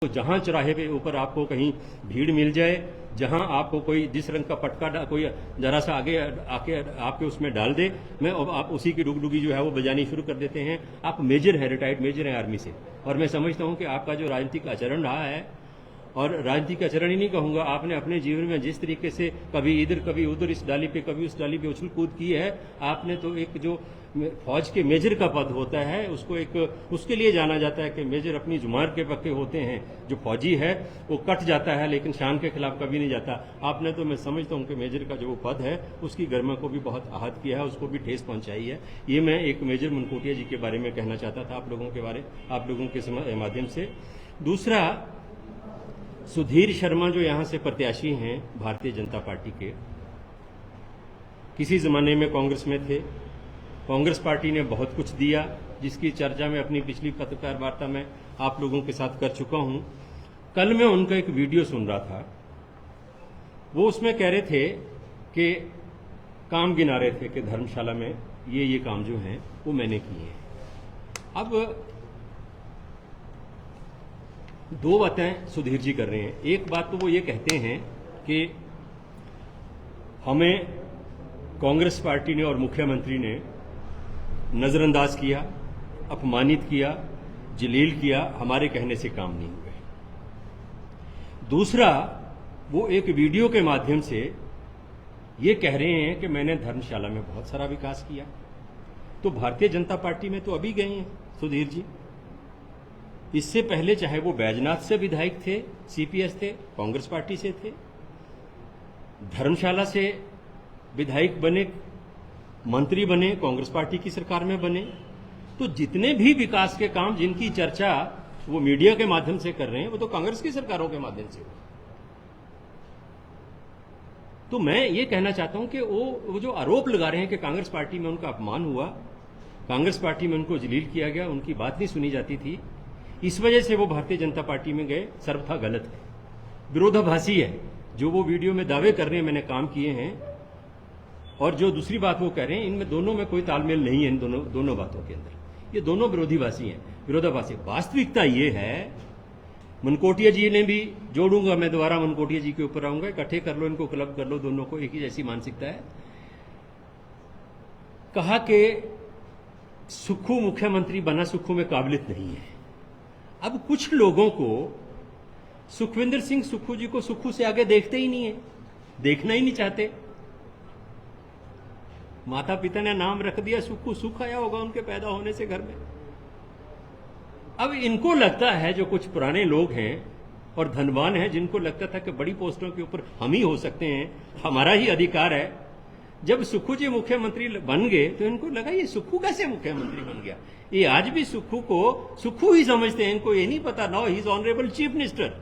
तो जहां चौराहे पे ऊपर आपको कहीं भीड़ मिल जाए, जहां आपको कोई जिस रंग का पटका कोई जरा सा आगे आके आपके उसमें डाल दे, मैं आप उसी की डुगडुगी जो है वो बजानी शुरू कर देते हैं। आप मेजर हैं, रिटायर्ड मेजर हैं आर्मी से, और मैं समझता हूं कि आपका जो राजनीतिक आचरण रहा है, और राजनीतिक आचरण ही नहीं कहूंगा, आपने अपने जीवन में जिस तरीके से कभी इधर कभी उधर, इस डाली पे कभी उस डाली पे उछल कूद की है, आपने तो एक जो फौज के मेजर का पद होता है उसको एक उसके लिए जाना जाता है कि मेजर अपनी जुमार के पक्के होते हैं। जो फौजी है वो कट जाता है लेकिन शान के खिलाफ कभी नहीं जाता। आपने तो मैं समझता हूं कि मेजर का जो पद है उसकी गरिमा को भी बहुत आहत किया है, उसको भी ठेस पहुंचाई है। ये मैं एक मेजर मनकोटिया जी के बारे में कहना चाहता था आप लोगों के माध्यम से। दूसरा, सुधीर शर्मा जो यहां से प्रत्याशी हैं भारतीय जनता पार्टी के, किसी जमाने में कांग्रेस में थे, कांग्रेस पार्टी ने बहुत कुछ दिया जिसकी चर्चा मैं अपनी पिछली पत्रकार वार्ता में आप लोगों के साथ कर चुका हूं। कल मैं उनका एक वीडियो सुन रहा था, वो उसमें कह रहे थे कि काम गिना रहे थे कि धर्मशाला में ये काम जो हैं वो मैंने किए हैं। अब दो बातें सुधीर जी कर रहे हैं। एक बात तो वो ये कहते हैं कि हमें कांग्रेस पार्टी ने और मुख्यमंत्री ने नजरअंदाज किया, अपमानित किया, जलील किया, हमारे कहने से काम नहीं हुए। दूसरा, वो एक वीडियो के माध्यम से ये कह रहे हैं कि मैंने धर्मशाला में बहुत सारा विकास किया। तो भारतीय जनता पार्टी में तो अभी गए हैं सुधीर जी। इससे पहले चाहे वो बैजनाथ से विधायक थे, सीपीएस थे, कांग्रेस पार्टी से थे, धर्मशाला से विधायक बने, मंत्री बने, कांग्रेस पार्टी की सरकार में बने। तो जितने भी विकास के काम जिनकी चर्चा वो मीडिया के माध्यम से कर रहे हैं वो तो कांग्रेस की सरकारों के माध्यम से। तो मैं ये कहना चाहता हूं कि वो जो आरोप लगा रहे हैं कि कांग्रेस पार्टी में उनका अपमान हुआ, कांग्रेस पार्टी में उनको जलील किया गया, उनकी बात नहीं सुनी जाती थी, इस वजह से वो भारतीय जनता पार्टी में गए, सर्वथा गलत है, विरोधाभासी है। जो वो वीडियो में दावे कर रहे हैं मैंने काम किए हैं, और जो दूसरी बात वो कह रहे हैं, इनमें दोनों में कोई तालमेल नहीं है। इन दोनों बातों के अंदर ये दोनों विरोधाभासी। वास्तविकता ये है, मनकोटिया जी ने भी जोड़ूंगा, मैं दोबारा मनकोटिया जी के ऊपर आऊंगा, इकट्ठे कर लो इनको, क्लब कर लो, दोनों को एक ही जैसी मानसिकता है। कहा कि सुक्खू मुख्यमंत्री बना, सुक्खू में काबिलियत नहीं है। अब कुछ लोगों को सुखविंदर सिंह सुक्खू जी को सुक्खू से आगे देखते ही नहीं है, देखना ही नहीं चाहते। माता पिता ने नाम रख दिया सुक्खू, सुख आया होगा उनके पैदा होने से घर में। अब इनको लगता है, जो कुछ पुराने लोग हैं और धनवान हैं, जिनको लगता था कि बड़ी पोस्टों के ऊपर हम ही हो सकते हैं, हमारा ही अधिकार है, जब सुक्खू जी मुख्यमंत्री बन गए तो इनको लगा ये सुक्खू कैसे मुख्यमंत्री बन गया। ये आज भी सुक्खू को सुक्खू ही समझते हैं, इनको ये नहीं पता now he is honourable chief minister.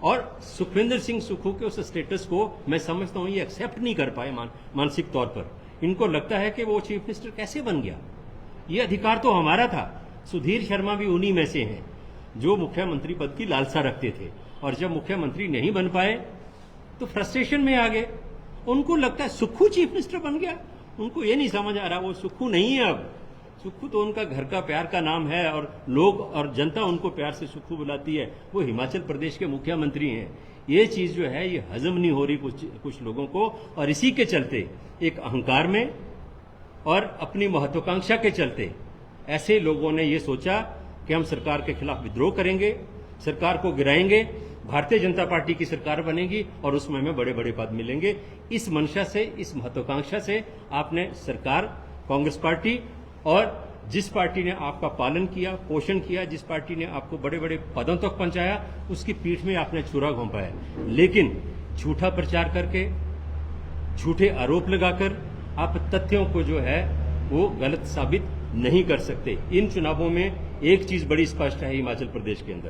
और सुखविंदर सिंह सुक्खू के उस स्टेटस को मैं समझता हूं ये एक्सेप्ट नहीं कर पाए मानसिक तौर पर। इनको लगता है कि वो चीफ मिनिस्टर कैसे बन गया, ये अधिकार तो हमारा था। सुधीर शर्मा भी उन्हीं में से हैं जो मुख्यमंत्री पद की लालसा रखते थे, और जब मुख्यमंत्री नहीं बन पाए तो फ्रस्ट्रेशन में आ गए। उनको लगता है सुक्खू चीफ मिनिस्टर बन गया, उनको ये नहीं समझ आ रहा वो सुक्खू नहीं है। अब सुक्खू तो उनका घर का प्यार का नाम है, और लोग और जनता उनको प्यार से सुक्खू बुलाती है। वो हिमाचल प्रदेश के मुख्यमंत्री हैं। ये चीज जो है ये हजम नहीं हो रही कुछ लोगों को, और इसी के चलते एक अहंकार में और अपनी महत्वाकांक्षा के चलते ऐसे लोगों ने ये सोचा कि हम सरकार के खिलाफ विद्रोह करेंगे, सरकार को गिराएंगे, भारतीय जनता पार्टी की सरकार बनेगी और उसमें हमें बड़े बड़े पद मिलेंगे। इस मंशा से, इस महत्वाकांक्षा से आपने सरकार, कांग्रेस पार्टी, और जिस पार्टी ने आपका पालन किया, पोषण किया, जिस पार्टी ने आपको बड़े बड़े पदों तक पहुंचाया, उसकी पीठ में आपने छुरा घोंपाया। लेकिन झूठा प्रचार करके, झूठे आरोप लगाकर आप तथ्यों को जो है वो गलत साबित नहीं कर सकते। इन चुनावों में एक चीज बड़ी स्पष्ट है हिमाचल प्रदेश के अंदर,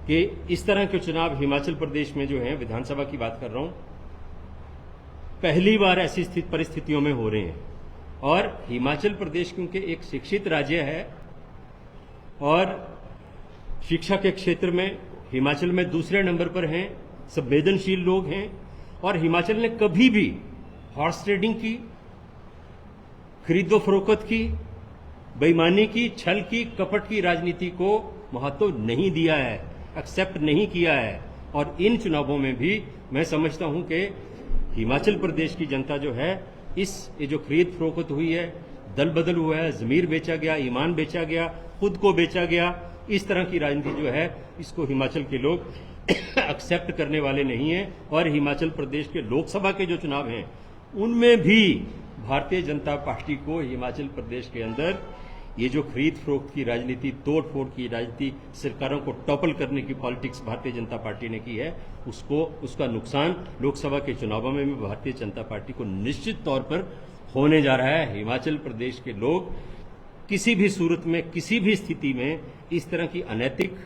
कि इस तरह के चुनाव हिमाचल प्रदेश में जो है, विधानसभा की बात कर रहा हूं, पहली बार ऐसी परिस्थितियों में हो रहे हैं। और हिमाचल प्रदेश क्योंकि एक शिक्षित राज्य है, और शिक्षा के क्षेत्र में हिमाचल में दूसरे नंबर पर हैं, संवेदनशील लोग हैं, और हिमाचल ने कभी भी हॉर्स ट्रेडिंग की, खरीदो फरोख्त की, बेईमानी की, छल की, कपट की राजनीति को महत्व नहीं दिया है। एक्सेप्ट नहीं किया है। और इन चुनावों में भी मैं समझता हूं कि हिमाचल प्रदेश की जनता जो है, ये जो खरीद फरोख्त हुई है, दल बदल हुआ है, जमीर बेचा गया, ईमान बेचा गया, खुद को बेचा गया, इस तरह की राजनीति जो है इसको हिमाचल के लोग एक्सेप्ट करने वाले नहीं हैं। और हिमाचल प्रदेश के लोकसभा के जो चुनाव हैं उनमें भी भारतीय जनता पार्टी को हिमाचल प्रदेश के अंदर ये जो खरीद फरोख्त की राजनीति, तोड़ फोड़ की राजनीति, सरकारों को टॉपल करने की पॉलिटिक्स भारतीय जनता पार्टी ने की है, उसका नुकसान लोकसभा के चुनावों में भी भारतीय जनता पार्टी को निश्चित तौर पर होने जा रहा है। हिमाचल प्रदेश के लोग किसी भी सूरत में, किसी भी स्थिति में इस तरह की अनैतिक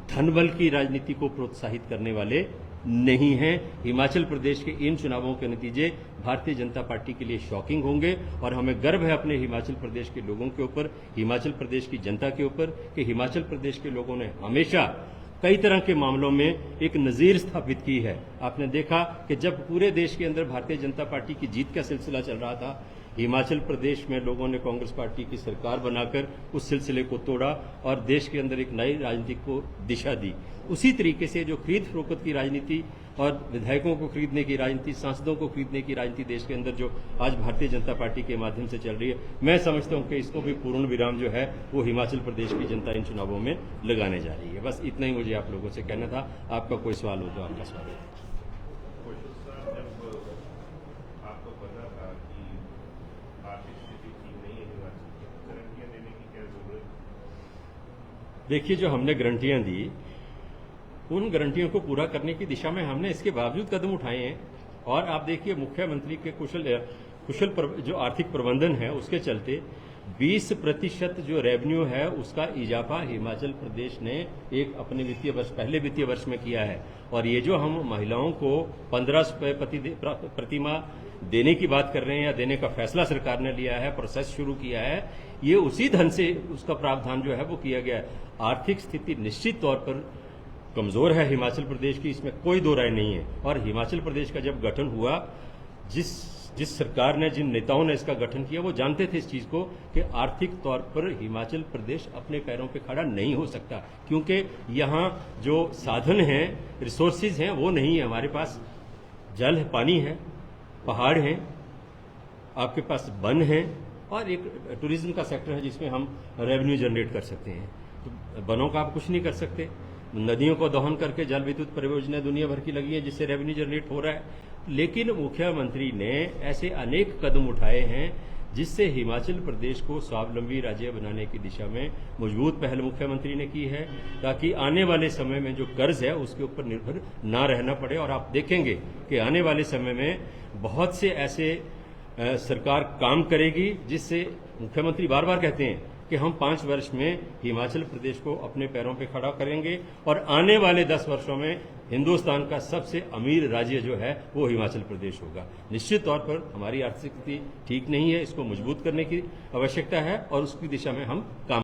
धनबल की राजनीति को प्रोत्साहित करने वाले नहीं हैं। हिमाचल प्रदेश के इन चुनावों के नतीजे भारतीय जनता पार्टी के लिए शॉकिंग होंगे और हमें गर्व है अपने हिमाचल प्रदेश के लोगों के ऊपर, हिमाचल प्रदेश की जनता के ऊपर, कि हिमाचल प्रदेश के लोगों ने हमेशा कई तरह के मामलों में एक नज़ीर स्थापित की है। आपने देखा कि जब पूरे देश के अंदर भारतीय जनता पार्टी की जीत का सिलसिला चल रहा था, हिमाचल प्रदेश में लोगों ने कांग्रेस पार्टी की सरकार बनाकर उस सिलसिले को तोड़ा और देश के अंदर एक नई राजनीति को दिशा दी। उसी तरीके से जो खरीद फरोख्त की राजनीति और विधायकों को खरीदने की राजनीति, सांसदों को खरीदने की राजनीति देश के अंदर जो आज भारतीय जनता पार्टी के माध्यम से चल रही है, मैं समझता हूं कि इसको भी पूर्ण विराम जो है वो हिमाचल प्रदेश की जनता इन चुनावों में लगाने जा रही है। बस इतना ही मुझे आप लोगों से कहना था। आपका कोई सवाल हो तो आपका स्वागत है। देखिए, जो हमने गारंटियां दी, उन गारंटियों को पूरा करने की दिशा में हमने इसके बावजूद कदम उठाए हैं। और आप देखिए, मुख्यमंत्री के कुशल जो आर्थिक प्रबंधन है उसके चलते 20% जो रेवेन्यू है उसका इजाफा हिमाचल प्रदेश ने एक अपने पहले वित्तीय वर्ष में किया है। और ये जो हम महिलाओं को 1500 रुपये प्रतिमाह देने की बात कर रहे हैं या देने का फैसला सरकार ने लिया है, प्रोसेस शुरू किया है, ये उसी धन से उसका प्रावधान जो है वो किया गया है। आर्थिक स्थिति निश्चित तौर पर कमजोर है हिमाचल प्रदेश की, इसमें कोई दो राय नहीं है। और हिमाचल प्रदेश का जब गठन हुआ, जिस सरकार ने, जिन नेताओं ने इसका गठन किया, वो जानते थे इस चीज को कि आर्थिक तौर पर हिमाचल प्रदेश अपने पैरों पे खड़ा नहीं हो सकता, क्योंकि यहाँ जो साधन हैं, रिसोर्सेज हैं, वो नहीं है। हमारे पास जल है, पानी है, पहाड़ हैं, आपके पास वन है और एक टूरिज्म का सेक्टर है जिसमें हम रेवेन्यू जनरेट कर सकते हैं। तो वनों का आप कुछ नहीं कर सकते। नदियों को दोहन करके जल विद्युत परियोजना दुनिया भर की लगी है जिससे रेवेन्यू जनरेट हो रहा है। लेकिन मुख्यमंत्री ने ऐसे अनेक कदम उठाए हैं जिससे हिमाचल प्रदेश को स्वावलंबी राज्य बनाने की दिशा में मजबूत पहल मुख्यमंत्री ने की है, ताकि आने वाले समय में जो कर्ज है उसके ऊपर निर्भर ना रहना पड़े। और आप देखेंगे कि आने वाले समय में बहुत से ऐसे सरकार काम करेगी जिससे मुख्यमंत्री बार बार कहते हैं कि हम 5 वर्ष में हिमाचल प्रदेश को अपने पैरों पे खड़ा करेंगे और आने वाले 10 वर्षों में हिंदुस्तान का सबसे अमीर राज्य जो है वो हिमाचल प्रदेश होगा। निश्चित तौर पर हमारी आर्थिक स्थिति ठीक नहीं है, इसको मजबूत करने की आवश्यकता है और उसकी दिशा में हम काम